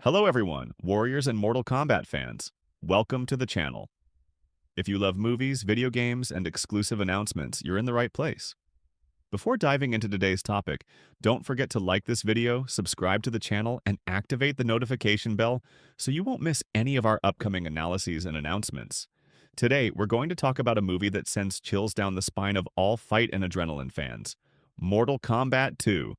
Hello everyone, Warriors and Mortal Kombat fans. Welcome to the channel. If you love movies, video games, and exclusive announcements, you're in the right place. Before diving into today's topic, don't forget to like this video, subscribe to the channel, and activate the notification bell so you won't miss any of our upcoming analyses and announcements. Today, we're going to talk about a movie that sends chills down the spine of all fight and adrenaline fans, Mortal Kombat 2,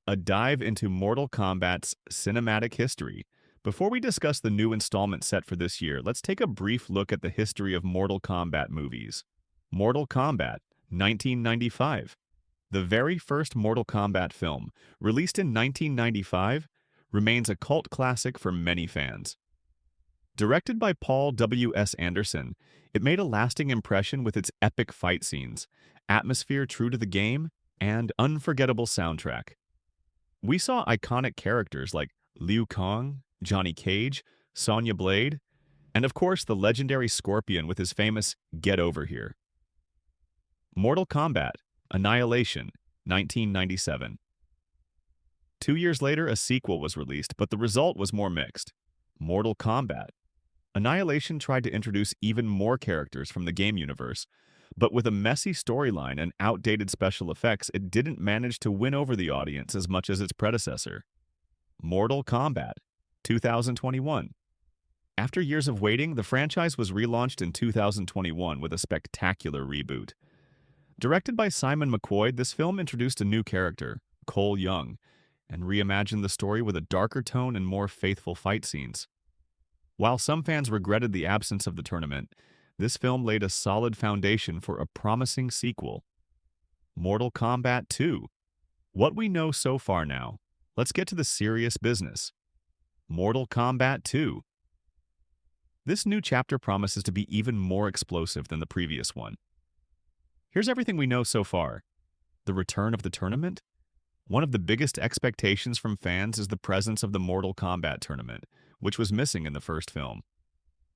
a dive into Mortal Kombat's cinematic history. Before we discuss the new installment set for this year, let's take a brief look at the history of Mortal Kombat movies. Mortal Kombat, 1995. The very first Mortal Kombat film, released in 1995, remains a cult classic for many fans. Directed by Paul W.S. Anderson, it made a lasting impression with its epic fight scenes, atmosphere true to the game, and unforgettable soundtrack. We saw iconic characters like Liu Kang, Johnny Cage, Sonya Blade, and of course the legendary Scorpion with his famous "Get Over Here." Mortal Kombat, Annihilation, 1997. 2 years later, a sequel was released, but the result was more mixed. Mortal Kombat. Annihilation tried to introduce even more characters from the game universe, but with a messy storyline and outdated special effects, it didn't manage to win over the audience as much as its predecessor. Mortal Kombat, 2021. After years of waiting, the franchise was relaunched in 2021 with a spectacular reboot. Directed by Simon McQuoid, this film introduced a new character, Cole Young, and reimagined the story with a darker tone and more faithful fight scenes. While some fans regretted the absence of the tournament, this film laid a solid foundation for a promising sequel. Mortal Kombat 2. What we know so far now. Let's get to the serious business. Mortal Kombat 2. This new chapter promises to be even more explosive than the previous one. Here's everything we know so far. The return of the tournament? One of the biggest expectations from fans is the presence of the Mortal Kombat tournament, which was missing in the first film.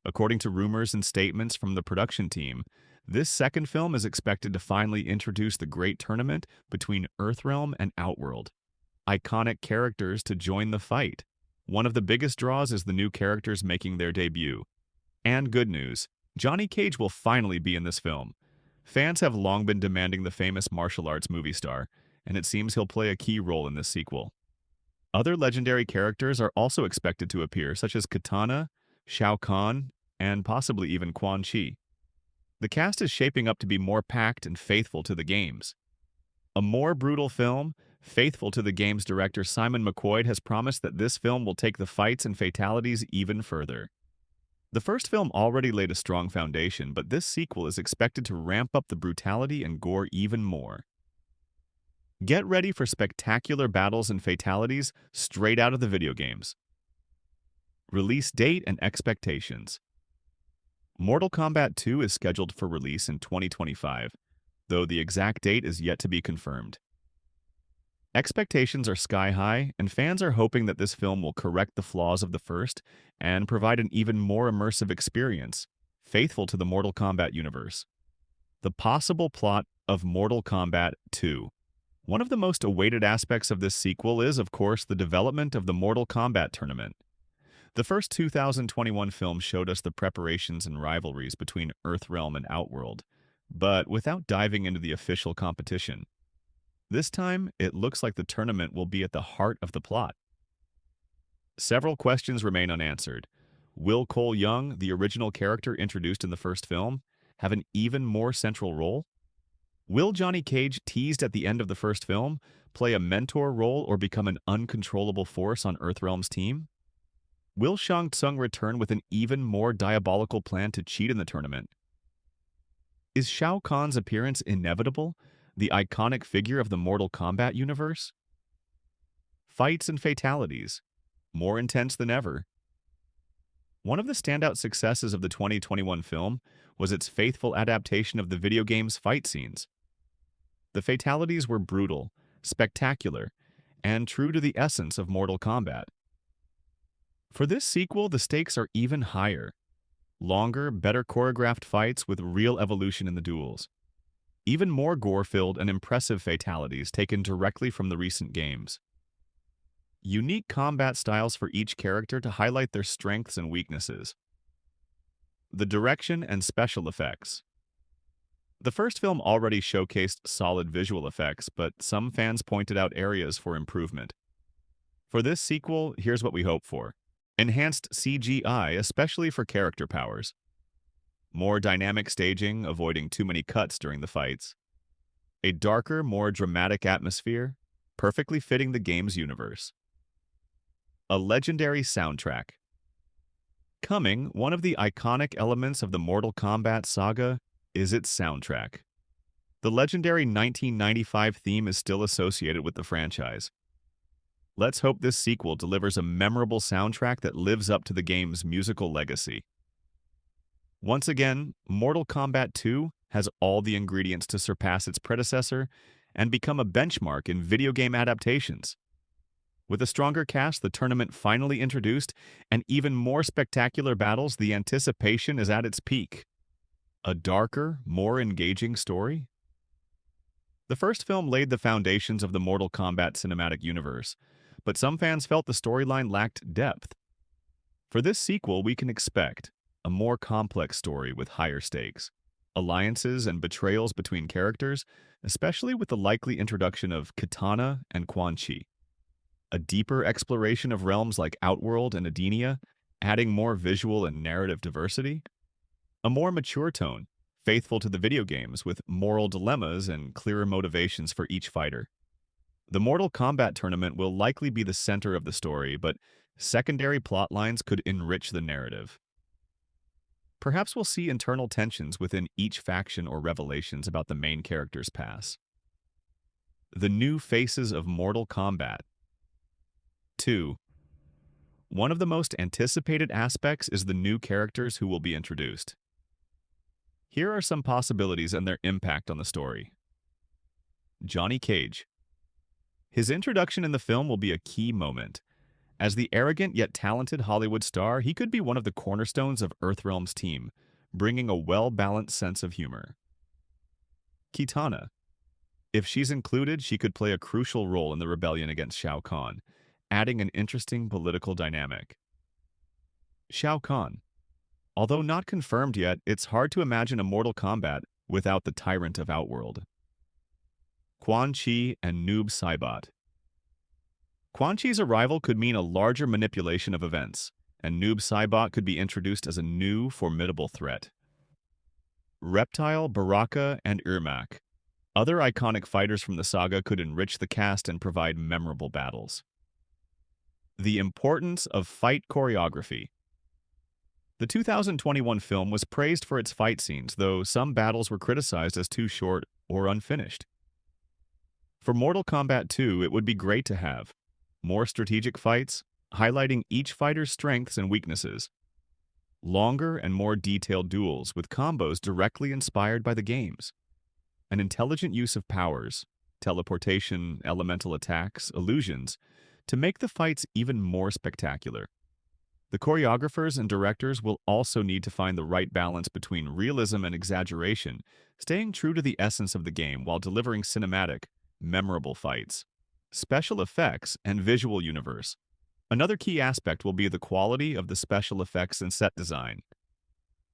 According to rumors and statements from the production team, this second film is expected to finally introduce the great tournament between Earthrealm and Outworld. Iconic characters to join the fight. One of the biggest draws is the new characters making their debut. And good news, Johnny Cage will finally be in this film. Fans have long been demanding the famous martial arts movie star, and it seems he'll play a key role in this sequel. Other legendary characters are also expected to appear, such as Katana, Shao Kahn, and possibly even Quan Chi. The cast is shaping up to be more packed and faithful to the games. A more brutal film, faithful to the game's director Simon McQuoid has promised that this film will take the fights and fatalities even further. The first film already laid a strong foundation, but this sequel is expected to ramp up the brutality and gore even more. Get ready for spectacular battles and fatalities straight out of the video games. Release date and expectations. Mortal Kombat 2 is scheduled for release in 2025, though the exact date is yet to be confirmed. Expectations are sky high, and fans are hoping that this film will correct the flaws of the first and provide an even more immersive experience, faithful to the Mortal Kombat universe. The possible plot of Mortal Kombat 2. One of the most awaited aspects of this sequel is, of course, the development of the Mortal Kombat tournament. The first 2021 film showed us the preparations and rivalries between Earthrealm and Outworld, but without diving into the official competition. This time, it looks like the tournament will be at the heart of the plot. Several questions remain unanswered. Will Cole Young, the original character introduced in the first film, have an even more central role? Will Johnny Cage, teased at the end of the first film, play a mentor role or become an uncontrollable force on Earthrealm's team? Will Shang Tsung return with an even more diabolical plan to cheat in the tournament? Is Shao Kahn's appearance inevitable, the iconic figure of the Mortal Kombat universe? Fights and fatalities, more intense than ever. One of the standout successes of the 2021 film was its faithful adaptation of the video game's fight scenes. The fatalities were brutal, spectacular, and true to the essence of Mortal Kombat. For this sequel, the stakes are even higher. Longer, better choreographed fights with real evolution in the duels. Even more gore-filled and impressive fatalities taken directly from the recent games. Unique combat styles for each character to highlight their strengths and weaknesses. The direction and special effects. The first film already showcased solid visual effects, but some fans pointed out areas for improvement. For this sequel, here's what we hope for. Enhanced CGI, especially for character powers. More dynamic staging, avoiding too many cuts during the fights. A darker, more dramatic atmosphere, perfectly fitting the game's universe. A legendary soundtrack. Coming, one of the iconic elements of the Mortal Kombat saga is its soundtrack. The legendary 1995 theme is still associated with the franchise. Let's hope this sequel delivers a memorable soundtrack that lives up to the game's musical legacy. Once again, Mortal Kombat 2 has all the ingredients to surpass its predecessor and become a benchmark in video game adaptations. With a stronger cast, the tournament finally introduced, and even more spectacular battles, the anticipation is at its peak. A darker, more engaging story? The first film laid the foundations of the Mortal Kombat cinematic universe, but some fans felt the storyline lacked depth. For this sequel, we can expect a more complex story with higher stakes, alliances and betrayals between characters, especially with the likely introduction of Kitana and Quan Chi. A deeper exploration of realms like Outworld and Edenia, adding more visual and narrative diversity. A more mature tone, faithful to the video games with moral dilemmas and clearer motivations for each fighter. The Mortal Kombat tournament will likely be the center of the story, but secondary plot lines could enrich the narrative. Perhaps we'll see internal tensions within each faction or revelations about the main character's past. The new faces of Mortal Kombat. 2. One of the most anticipated aspects is the new characters who will be introduced. Here are some possibilities and their impact on the story. Johnny Cage. His introduction in the film will be a key moment. As the arrogant yet talented Hollywood star, he could be one of the cornerstones of Earthrealm's team, bringing a well-balanced sense of humor. Kitana. If she's included, she could play a crucial role in the rebellion against Shao Kahn, adding an interesting political dynamic. Shao Kahn. Although not confirmed yet, it's hard to imagine a Mortal Kombat without the tyrant of Outworld. Quan Chi and Noob Saibot. Quan Chi's arrival could mean a larger manipulation of events, and Noob Saibot could be introduced as a new, formidable threat. Reptile, Baraka, and Ermac. Other iconic fighters from the saga could enrich the cast and provide memorable battles. The importance of fight choreography. The 2021 film was praised for its fight scenes, though some battles were criticized as too short or unfinished. For Mortal Kombat 2, it would be great to have more strategic fights, highlighting each fighter's strengths and weaknesses. Longer and more detailed duels with combos directly inspired by the games. An intelligent use of powers, teleportation, elemental attacks, illusions, to make the fights even more spectacular. The choreographers and directors will also need to find the right balance between realism and exaggeration, staying true to the essence of the game while delivering cinematic, memorable fights. Special effects and visual universe. Another key aspect will be the quality of the special effects and set design.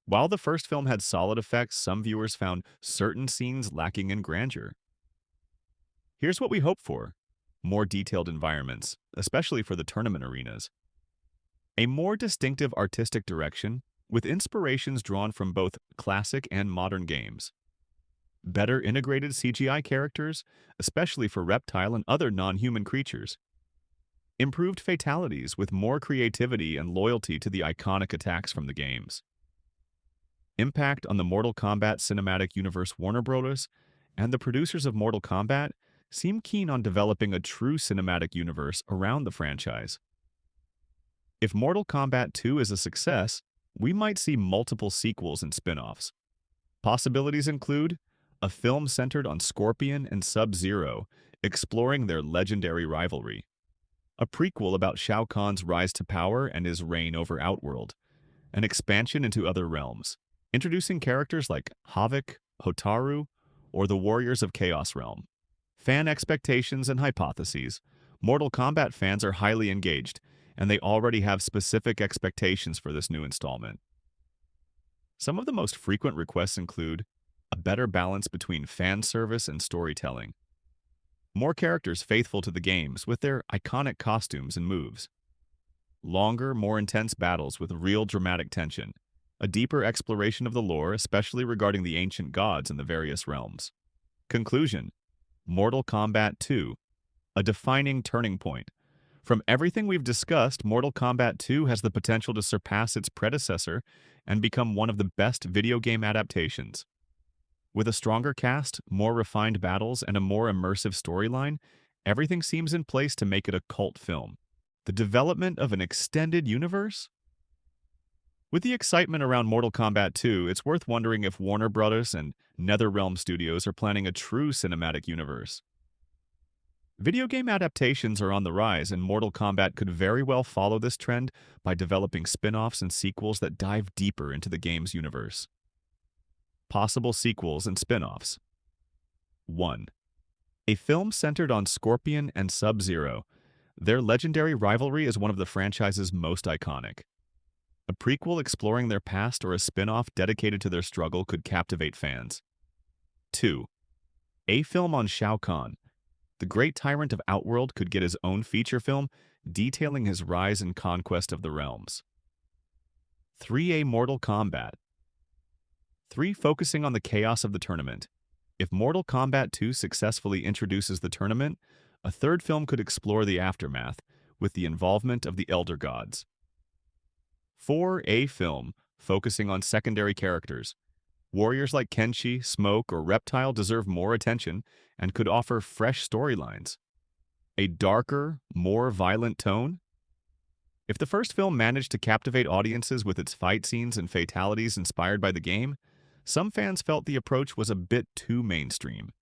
While the first film had solid effects, some viewers found certain scenes lacking in grandeur. Here's what we hope for. More detailed environments, especially for the tournament arenas. A more distinctive artistic direction, with inspirations drawn from both classic and modern games. Better integrated CGI characters, especially for reptile and other non-human creatures. Improved fatalities with more creativity and loyalty to the iconic attacks from the games. Impact on the Mortal Kombat cinematic universe. Warner Bros. And the producers of Mortal Kombat seem keen on developing a true cinematic universe around the franchise. If Mortal Kombat 2 is a success, we might see multiple sequels and spin-offs. Possibilities include a film centered on Scorpion and Sub-Zero, exploring their legendary rivalry. A prequel about Shao Kahn's rise to power and his reign over Outworld. An expansion into other realms, introducing characters like Havik, Hotaru, or the Warriors of Chaos Realm. Fan expectations and hypotheses. Mortal Kombat fans are highly engaged, and they already have specific expectations for this new installment. Some of the most frequent requests include a better balance between fan service and storytelling, more characters faithful to the games with their iconic costumes and moves, longer, more intense battles with real dramatic tension, a deeper exploration of the lore, especially regarding the ancient gods in the various realms. Conclusion: Mortal Kombat 2, a defining turning point. From everything we've discussed, Mortal Kombat 2 has the potential to surpass its predecessor and become one of the best video game adaptations. With a stronger cast, more refined battles, and a more immersive storyline, everything seems in place to make it a cult film. The development of an extended universe? With the excitement around Mortal Kombat 2, it's worth wondering if Warner Bros. And NetherRealm Studios are planning a true cinematic universe. Video game adaptations are on the rise, and Mortal Kombat could very well follow this trend by developing spin-offs and sequels that dive deeper into the game's universe. Possible sequels and spin-offs. 1. A film centered on Scorpion and Sub-Zero. Their legendary rivalry is one of the franchise's most iconic. A prequel exploring their past or a spin-off dedicated to their struggle could captivate fans. 2. A film on Shao Kahn. The great tyrant of Outworld could get his own feature film detailing his rise and conquest of the realms. 3. A Mortal Kombat. 3. Focusing on the chaos of the tournament. If Mortal Kombat 2 successfully introduces the tournament, a third film could explore the aftermath with the involvement of the Elder Gods. 4. A film focusing on secondary characters. Warriors like Kenshi, Smoke, or Reptile deserve more attention and could offer fresh storylines. A darker, more violent tone? If the first film managed to captivate audiences with its fight scenes and fatalities inspired by the game, some fans felt the approach was a bit too mainstream.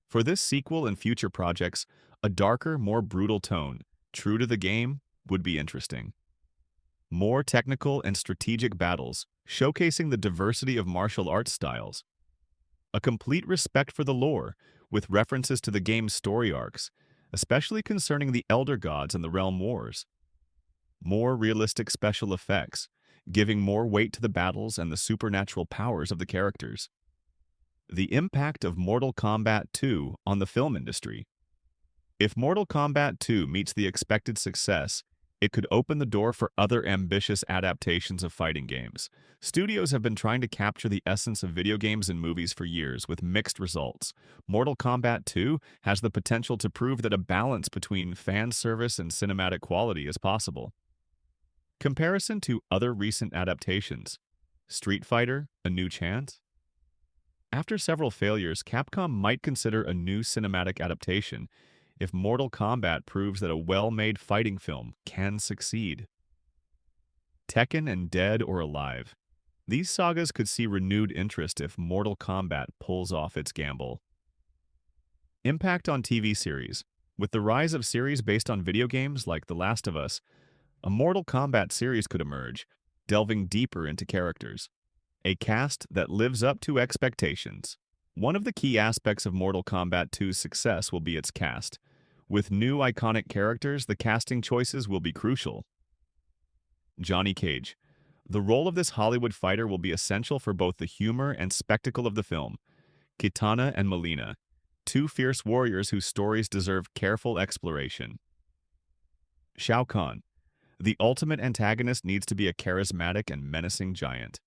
For this sequel and future projects, a darker, more brutal tone, true to the game, would be interesting. More technical and strategic battles, showcasing the diversity of martial arts styles. A complete respect for the lore, with references to the game's story arcs, especially concerning the Elder Gods and the Realm Wars. More realistic special effects, giving more weight to the battles and the supernatural powers of the characters. The impact of Mortal Kombat 2 on the film industry. If Mortal Kombat 2 meets the expected success, it could open the door for other ambitious adaptations of fighting games. Studios have been trying to capture the essence of video games and movies for years, with mixed results. Mortal Kombat 2 has the potential to prove that a balance between fan service and cinematic quality is possible. Comparison to other recent adaptations. Street Fighter: A New Chance? After several failures, Capcom might consider a new cinematic adaptation if Mortal Kombat proves that a well-made fighting film can succeed. Tekken and Dead or Alive. These sagas could see renewed interest if Mortal Kombat pulls off its gamble. Impact on TV series. With the rise of series based on video games like The Last of Us, a Mortal Kombat series could emerge, delving deeper into characters. A cast that lives up to expectations. One of the key aspects of Mortal Kombat 2's success will be its cast. With new iconic characters, the casting choices will be crucial. Johnny Cage. The role of this Hollywood fighter will be essential for both the humor and spectacle of the film. Kitana and Mileena, two fierce warriors whose stories deserve careful exploration. Shao Kahn. The ultimate antagonist needs to be a charismatic and menacing giant.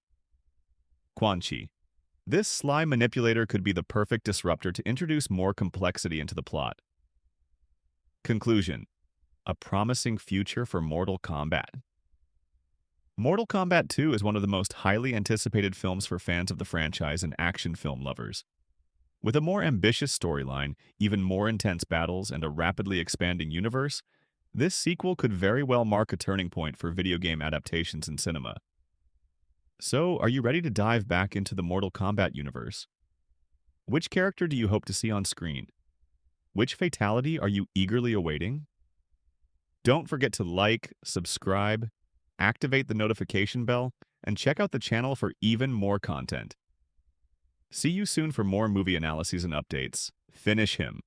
Quan Chi. This sly manipulator could be the perfect disruptor to introduce more complexity into the plot. Conclusion: a promising future for Mortal Kombat. Mortal Kombat 2 is one of the most highly anticipated films for fans of the franchise and action film lovers. With a more ambitious storyline, even more intense battles, and a rapidly expanding universe, this sequel could very well mark a turning point for video game adaptations in cinema. So, are you ready to dive back into the Mortal Kombat universe? Which character do you hope to see on screen? Which fatality are you eagerly awaiting? Don't forget to like, subscribe, activate the notification bell, and check out the channel for even more content. See you soon for more movie analyses and updates. Finish him.